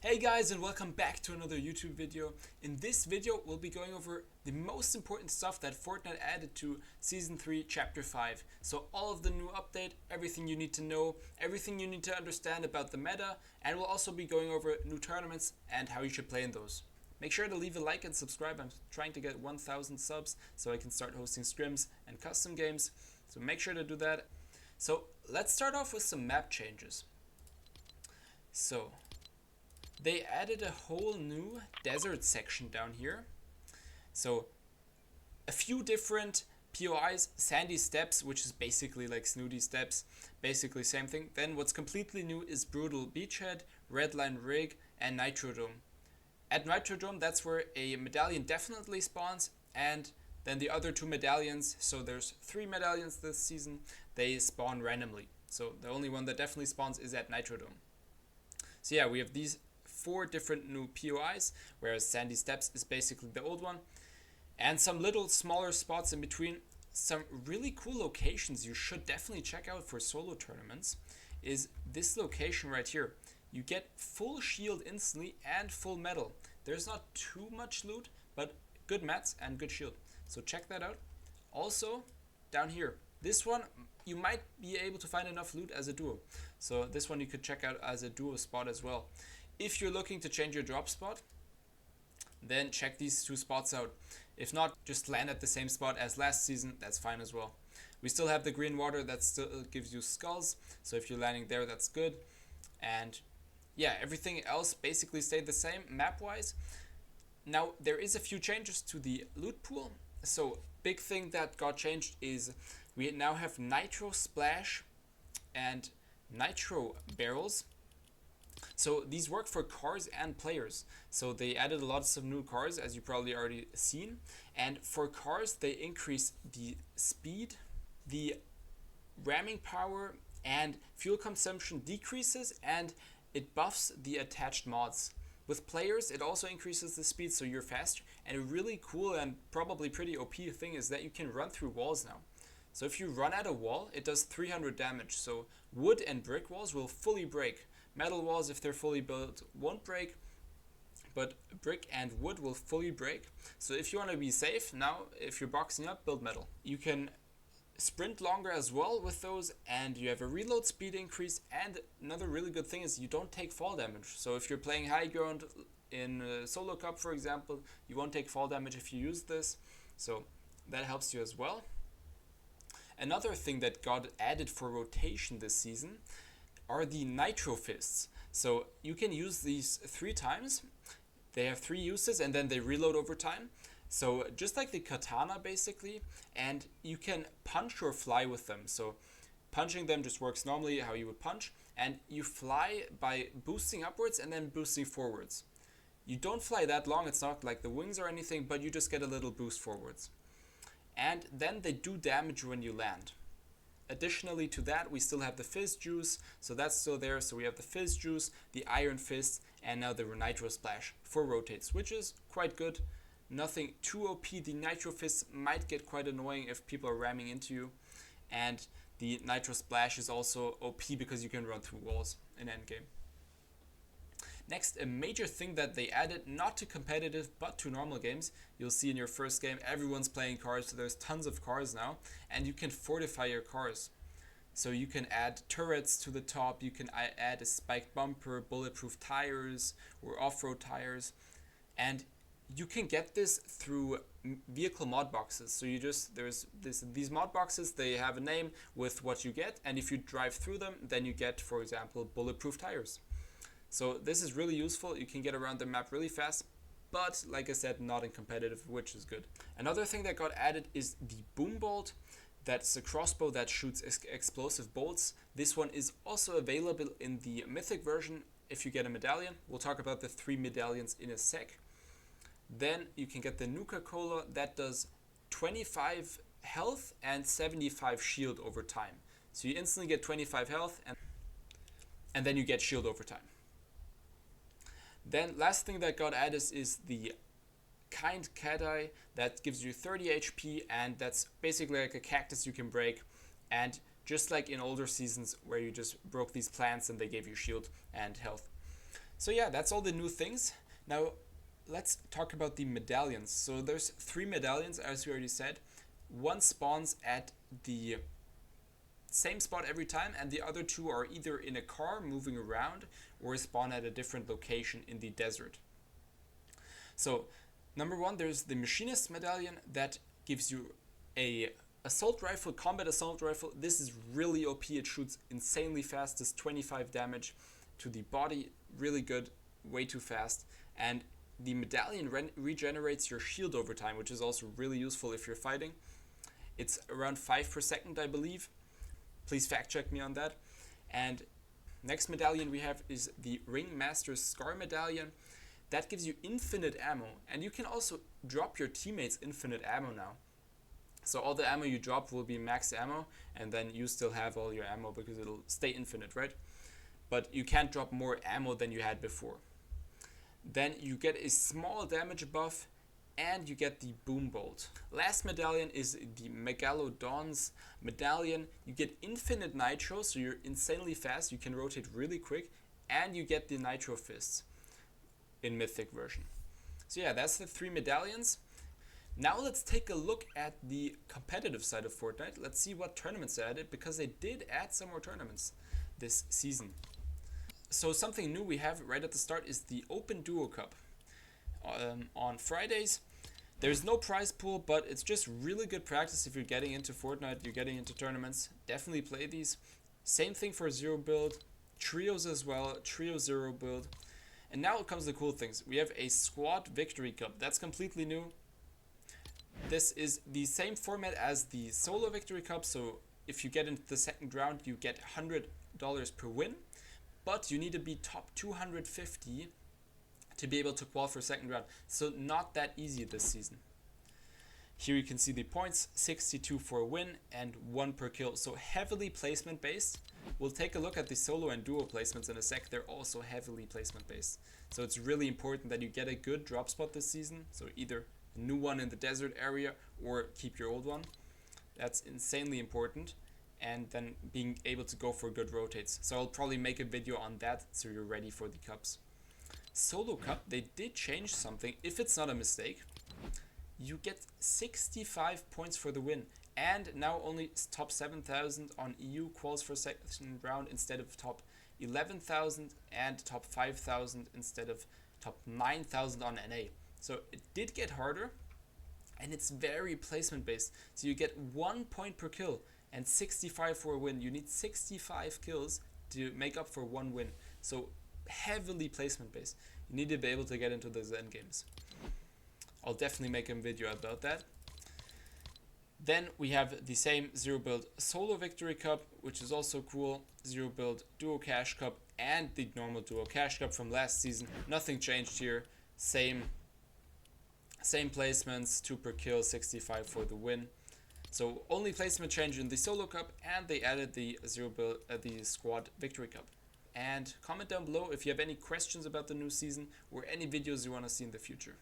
Hey guys, and welcome back to another YouTube video. In this video we'll be going over the most important stuff that Fortnite added to Season 3 Chapter 5. So all of the new update, everything you need to know, everything you need to understand about the meta, and we'll also be going over new tournaments and how you should play in those. Make sure to leave a like and subscribe. I'm trying to get 1,000 subs so I can start hosting scrims and custom games, so make sure to do that. So let's start off with some map changes. So they added a whole new desert section down here. So a few different POIs, sandy steppes, which is basically like snooty steppes, basically same thing. Then what's completely new is brutal beachhead, redline rig, and nitrodome. At nitrodome, that's where a medallion definitely spawns, and then the other two medallions, so there's 3 medallions this season, they spawn randomly. So the only one that definitely spawns is at nitrodome. So yeah, we have these 4 different new POIs, whereas Sandy Steps is basically the old one. And some little smaller spots in between. Some really cool locations you should definitely check out for solo tournaments is this location right here. You get full shield instantly and full metal. There's not too much loot, but good mats and good shield. So check that out. Also, down here, this one you might be able to find enough loot as a duo. So this one you could check out as a duo spot as well. If you're looking to change your drop spot, then check these 2 spots out. If not, just land at the same spot as last season, that's fine as well. We still have the green water that still gives you skulls, so if you're landing there, that's good. And yeah, everything else basically stayed the same map-wise. Now, there is a few changes to the loot pool. So, big thing that got changed is we now have nitro splash and nitro barrels. So these work for cars and players. So they added lots of new cars, as you probably already seen. And for cars, they increase the speed, the ramming power, and fuel consumption decreases, and it buffs the attached mods. With players, it also increases the speed, so you're faster. And a really cool and probably pretty OP thing is that you can run through walls now. So if you run at a wall, it does 300 damage. So wood and brick walls will fully break. Metal walls, if they're fully built, won't break, but brick and wood will fully break. So if you want to be safe, now if you're boxing up, build metal. You can sprint longer as well with those, and you have a reload speed increase, and another really good thing is you don't take fall damage. So if you're playing high ground in solo cup, for example, you won't take fall damage if you use this, so that helps you as well. Another thing that got added for rotation this season are the nitro fists. So you can use these 3 times. They have 3 uses and then they reload over time. So just like the katana basically, and you can punch or fly with them. So punching them just works normally how you would punch, and you fly by boosting upwards and then boosting forwards. You don't fly that long, it's not like the wings or anything, but you just get a little boost forwards. And then they do damage when you land. Additionally to that, we still have the fizz juice, so that's still there. So we have the fizz juice, the iron fist, and now the nitro splash for rotates, which is quite good. Nothing too OP. The nitro fist might get quite annoying if people are ramming into you, and the nitro splash is also OP because you can run through walls in endgame. Next, a major thing that they added, not to competitive but to normal games. You'll see in your first game everyone's playing cars, so there's tons of cars now, and you can fortify your cars. So you can add turrets to the top, you can add a spiked bumper, bulletproof tires, or off-road tires, and you can get this through vehicle mod boxes. So these mod boxes, they have a name with what you get, and if you drive through them, then you get, for example, bulletproof tires. So this is really useful. You can get around the map really fast, but like I said, not in competitive, which is good. Another thing that got added is the boom bolt. That's a crossbow that shoots explosive bolts. This one is also available in the mythic version if you get a medallion. We'll talk about the 3 medallions in a sec. Then you can get the Nuka-Cola that does 25 health and 75 shield over time. So you instantly get 25 health and then you get shield over time. Then last thing that got added is the kind cat eye that gives you 30 HP, and that's basically like a cactus you can break, and just like in older seasons where you just broke these plants and they gave you shield and health. So yeah, that's all the new things. Now let's talk about the medallions. So there's 3 medallions, as we already said. One spawns at the same spot every time, and the other 2 are either in a car moving around or spawn at a different location in the desert. So number 1, there's the machinist medallion that gives you a assault rifle, combat assault rifle. This is really OP. It shoots insanely fast. Does 25 damage to the body. Really good. Way too fast. And the medallion regenerates your shield over time, which is also really useful if you're fighting. It's around 5 per second, I believe. Please fact check me on that. And next medallion we have is the Ringmaster's Scar medallion. That gives you infinite ammo, and you can also drop your teammates infinite ammo now. So all the ammo you drop will be max ammo, and then you still have all your ammo because it'll stay infinite, right? But you can't drop more ammo than you had before. Then you get a small damage buff, and you get the Boom Bolt. Last medallion is the Megalodon's medallion. You get infinite nitro, so you're insanely fast, you can rotate really quick, and you get the Nitro Fists in Mythic version. So yeah, that's the 3 medallions. Now let's take a look at the competitive side of Fortnite. Let's see what tournaments they added, because they did add some more tournaments this season. So something new we have right at the start is the Open Duo Cup. On Fridays, there's no prize pool, but it's just really good practice if you're getting into Fortnite, you're getting into tournaments. Definitely play these. Same thing for Zero Build, Trios as well, Trio Zero Build. And now comes the cool things. We have a Squad Victory Cup. That's completely new. This is the same format as the Solo Victory Cup, so if you get into the second round, you get $100 per win, but you need to be top 250 to be able to qualify for second round. So not that easy this season. Here you can see the points, 62 for a win and 1 per kill. So heavily placement based. We'll take a look at the solo and duo placements in a sec. They're also heavily placement based. So it's really important that you get a good drop spot this season. So either a new one in the desert area or keep your old one. That's insanely important. And then being able to go for good rotates. So I'll probably make a video on that so you're ready for the cups. Solo Cup, they did change something. If it's not a mistake, you get 65 points for the win, and now only top 7,000 on EU quals for second round instead of top 11,000, and top 5,000 instead of top 9,000 on NA. So it did get harder, and it's very placement based. So you get 1 point per kill and 65 for a win. You need 65 kills to make up for 1 win. So heavily placement based. You need to be able to get into those end games. I'll definitely make a video about that. Then we have the same Zero Build Solo Victory Cup, which is also cool. Zero Build Duo Cash Cup and the normal Duo Cash Cup from last season. Nothing changed here. Same placements, 2 per kill, 65 for the win. So only placement change in the Solo Cup, and they added the the Squad Victory Cup. And comment down below if you have any questions about the new season or any videos you want to see in the future.